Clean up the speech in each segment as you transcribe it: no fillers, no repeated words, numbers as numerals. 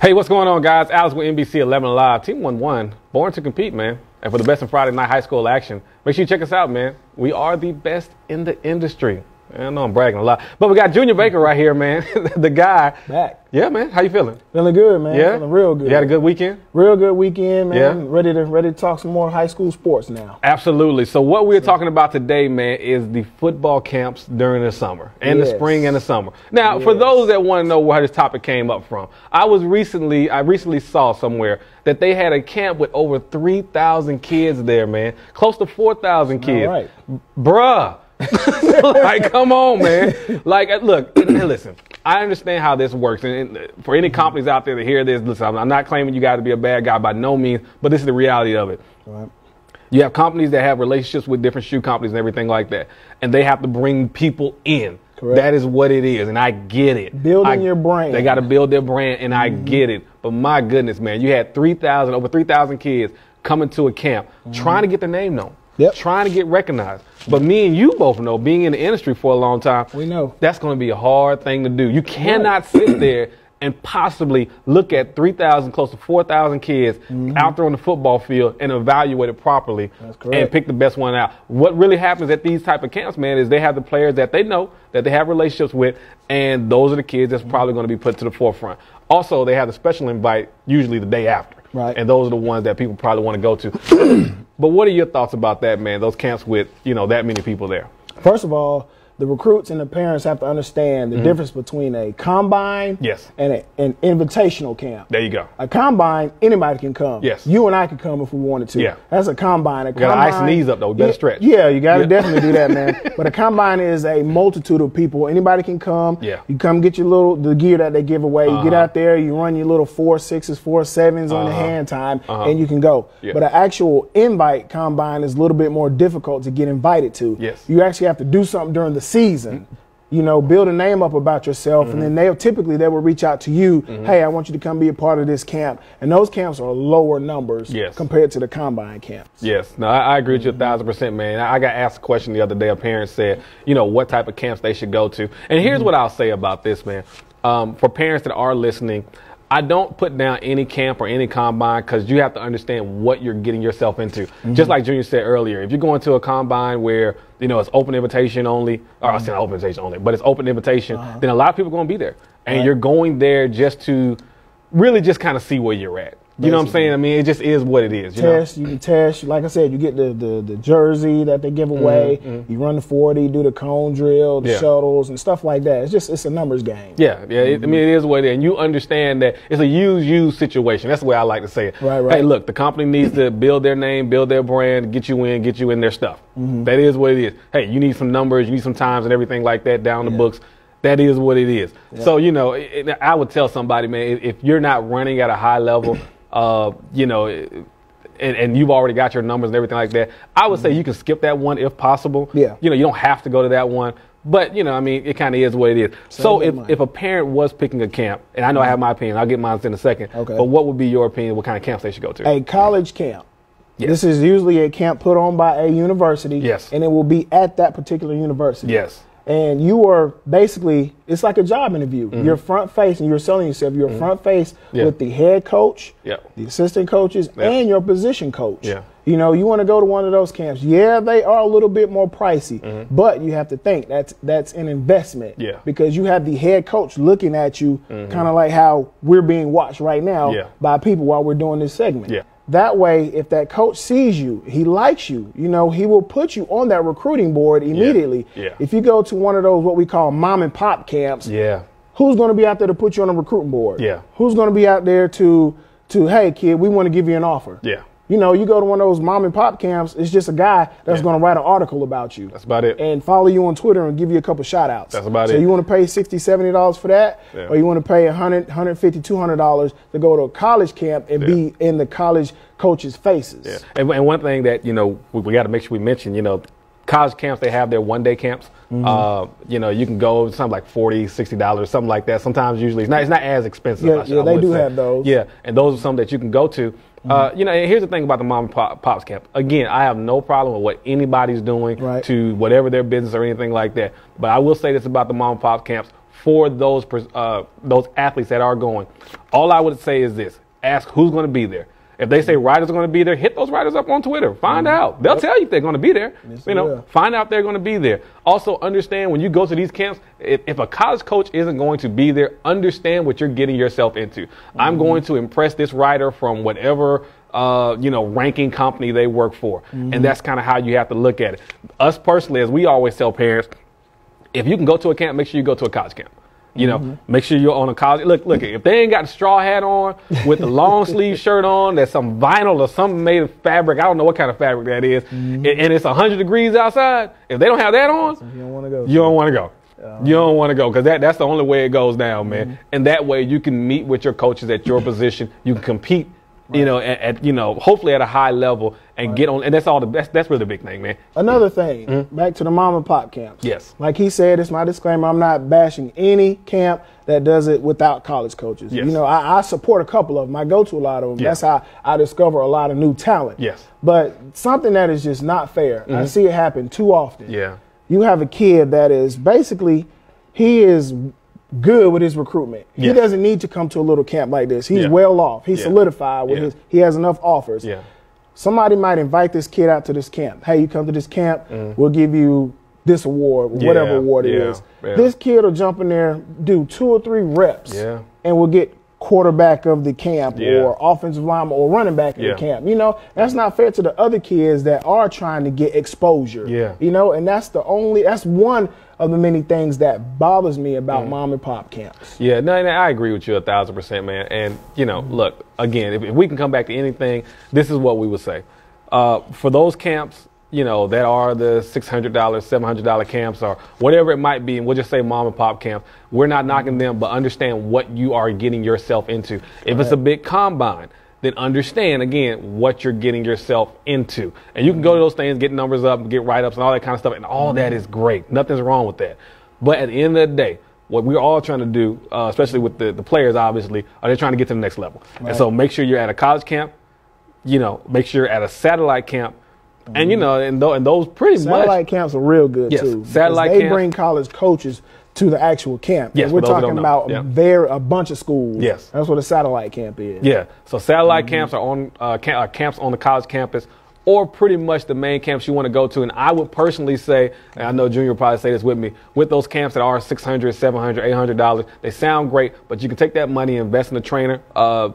Hey, what's going on, guys? Alex with NBC 11 Live. Team 1-1, born to compete, man. And for the best in Friday night high school action, make sure you check us out, man. We are the best in the industry. I know I'm bragging a lot, but we got Junior Baker right here, man. The guy. Back. Yeah, man. How you feeling? Feeling good, man. Yeah? Feeling real good. You had a good weekend? Real good weekend, man. Yeah? Ready to talk some more high school sports now. Absolutely. So what we're talking about today, man, is the football camps during the summer and the spring and the summer. Now, for those that want to know where this topic came up from, I recently saw somewhere that they had a camp with over 3,000 kids there, man. Close to 4,000 kids. All right. Bruh. Like, come on, man. Like, look, listen, I understand how this works. And for any companies out there to hear this, listen, I'm not claiming you got to be a bad guy by no means, but this is the reality of it. Right. You have companies that have relationships with different shoe companies and everything like that, and they have to bring people in. Correct. That is what it is, and I get it. Building your brand. They got to build their brand, and I get it. But my goodness, man, you had over 3,000 kids coming to a camp trying to get their name known. Yep. Trying to get recognized. But me and you both know, being in the industry for a long time, we know that's going to be a hard thing to do. You cannot sit there and possibly look at 3,000, close to 4,000 kids out there on the football field and evaluate it properly and pick the best one out. What really happens at these type of camps, man, is they have the players that they know, that they have relationships with, and those are the kids that's probably going to be put to the forefront. Also, they have the special invite usually the day after. Right. And those are the ones that people probably want to go to. But what are your thoughts about that, man? Those camps with, that many people there. First of all, the recruits and the parents have to understand the difference between a combine and an invitational camp. There you go. A combine, anybody can come. Yes. You and I can come if we wanted to. Yeah. That's a combine. You got to ice the knees up, though. You better stretch. Yeah, you got to definitely do that, man. But a combine is a multitude of people. Anybody can come. Yeah. You come get the gear that they give away. You get out there, you run your little 4.6s, 4.7s on the hand time, and you can go. Yeah. But an actual invite combine is a little bit more difficult to get invited to. Yes. You actually have to do something during the season. Build a name up about yourself, and then they will reach out to you. Hey, I want you to come be a part of this camp. And those camps are lower numbers compared to the combine camps. Yes, no, I agree with you 1,000%, man. I got asked a question the other day. A parent said, what type of camps they should go to. And here's what I'll say about this, man. For parents that are listening, I don't put down any camp or any combine because you have to understand what you're getting yourself into. Just like Junior said earlier, if you're going to a combine where, it's open invitation only, or I said open invitation only, but it's open invitation, then a lot of people are going to be there. And you're going there just to really just kind of see where you're at. You know what I'm saying? I mean, it just is what it is. You can test. Like I said, you get the jersey that they give away. You run the 40, do the cone drill, the shuttles, and stuff like that. It's a numbers game. Yeah. I mean, it is what it is. And you understand that it's a use situation. That's the way I like to say it. Right. Hey, look, the company needs to build their name, build their brand, get you in their stuff. That is what it is. Hey, you need some numbers, you need some times and everything like that down the books. That is what it is. Yeah. So, I would tell somebody, man, if you're not running at a high level, and you've already got your numbers and everything like that, I would say you can skip that one if possible. Yeah. You don't have to go to that one. But, it kind of is what it is. So if a parent was picking a camp, and I know I have my opinion, I'll get mine in a second. Okay. But what would be your opinion? What kind of camps they should go to? A college camp. Yes. This is usually a camp put on by a university. Yes. And it will be at that particular university. Yes. And you are basically, it's like a job interview. You're front face and you're selling yourself. You're front face with the head coach, the assistant coaches, and your position coach. Yeah. You want to go to one of those camps. Yeah, they are a little bit more pricey, but you have to think that's an investment. Yeah. Because you have the head coach looking at you, kind of like how we're being watched right now by people while we're doing this segment. Yeah. That way, if that coach sees you, he likes you, he will put you on that recruiting board immediately. Yeah. If you go to one of those, what we call mom and pop camps, who's going to be out there to put you on a recruiting board? Yeah. Who's going to be out there to, hey, kid, we want to give you an offer? Yeah. You go to one of those mom and pop camps, it's just a guy that's going to write an article about you. That's about it. And follow you on Twitter and give you a couple shout outs. That's about it. So you want to pay $60, $70 for that? Yeah. Or you want to pay $100, $150, $200 to go to a college camp and be in the college coaches' faces. Yeah. And one thing that, we got to make sure we mention, college camps, they have their one-day camps. You can go something like $40, $60, something like that. Sometimes usually it's not as expensive. Yeah, they do have those. Yeah, and those are some that you can go to. And here's the thing about the mom and pops camp. Again, I have no problem with what anybody's doing to whatever their business or anything like that. But I will say this about the mom and pop camps. for those athletes that are going. All I would say is this: ask who's going to be there. If they say riders are going to be there, hit those riders up on Twitter. Find out. They'll tell you if they're going to be there. Yes, find out if they're going to be there. Also, understand when you go to these camps, if a college coach isn't going to be there, understand what you're getting yourself into. I'm going to impress this rider from whatever ranking company they work for. And that's kind of how you have to look at it. Us personally, as we always tell parents, if you can go to a camp, make sure you go to a college camp. Make sure you're on a college. Look, if they ain't got the straw hat on with the long sleeve shirt on, that's some vinyl or something made of fabric. I don't know what kind of fabric that is. And it's 100 degrees outside. If they don't have that on, you don't want to go. You don't want to go. You don't want to go because that's the only way it goes down, man. And that way you can meet with your coaches at your position. You can compete. At hopefully at a high level and get on, and that's really the big thing, man. Another thing, back to the mom and pop camps. Yes. Like he said, it's my disclaimer, I'm not bashing any camp that does it without college coaches. Yes. I support a couple of them. I go to a lot of them. Yes. That's how I discover a lot of new talent. Yes. But something that is just not fair, I see it happen too often. Yeah. You have a kid that is basically, he is good with his recruitment. Yes. He doesn't need to come to a little camp like this. He's well off. He's solidified with he has enough offers. Yeah. Somebody might invite this kid out to this camp. Hey, you come to this camp, we'll give you this award, whatever award it is. Yeah. This kid will jump in there, do 2 or 3 reps, and will get quarterback of the camp or offensive lineman or running back of the camp. That's not fair to the other kids that are trying to get exposure. And that's one of the many things that bothers me about mom and pop camps. Yeah, no, I agree with you 1,000%, man. And, look, again, if we can come back to anything, this is what we would say. For those camps, that are the $600, $700 camps or whatever it might be, and we'll just say mom and pop camps, we're not knocking them, but understand what you are getting yourself into. If it's a big combine, then understand, again, what you're getting yourself into. And you can go to those things, get numbers up, get write-ups and all that kind of stuff, and all that is great. Nothing's wrong with that. But at the end of the day, what we're all trying to do, especially with the players, obviously, are they trying to get to the next level. Right. And so make sure you're at a college camp, make sure you're at a satellite camp, and, and those pretty much. Satellite camps are real good, too. Satellite camps. They bring college coaches to the actual camp. Yes, we're talking about a bunch of schools. Yes. That's what a satellite camp is. Yeah. So satellite camps are on camps on the college campus, or pretty much the main camps you want to go to. And I would personally say, and I know Junior will probably say this with me, with those camps that are $600, $700, $800, they sound great, but you can take that money and invest in a trainer,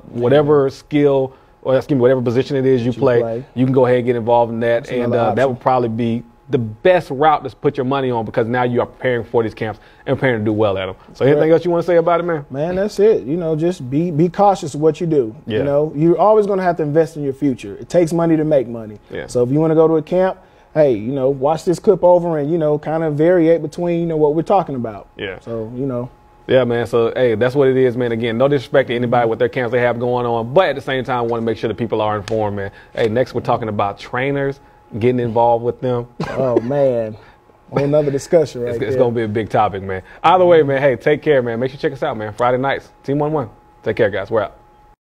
whatever skill, or whatever position it is you play, you can go ahead and get involved in that. And that would probably be the best route to put your money on, because now you are preparing for these camps and preparing to do well at them. So anything else you want to say about it, man? Man, that's it. Just be cautious of what you do. Yeah. You're always going to have to invest in your future. It takes money to make money. Yeah. So if you want to go to a camp, hey, watch this clip over and, kind of variate between, what we're talking about. Yeah. So, Yeah, man. So, hey, that's what it is, man. Again, no disrespect to anybody with their camps they have going on, but at the same time, I want to make sure that people are informed, man. Hey, next we're talking about trainers, getting involved with them. Oh, man. Another discussion right It's going to be a big topic, man. Either way, man, hey, take care, man. Make sure you check us out, man. Friday nights, Team 1-1. Take care, guys. We're out.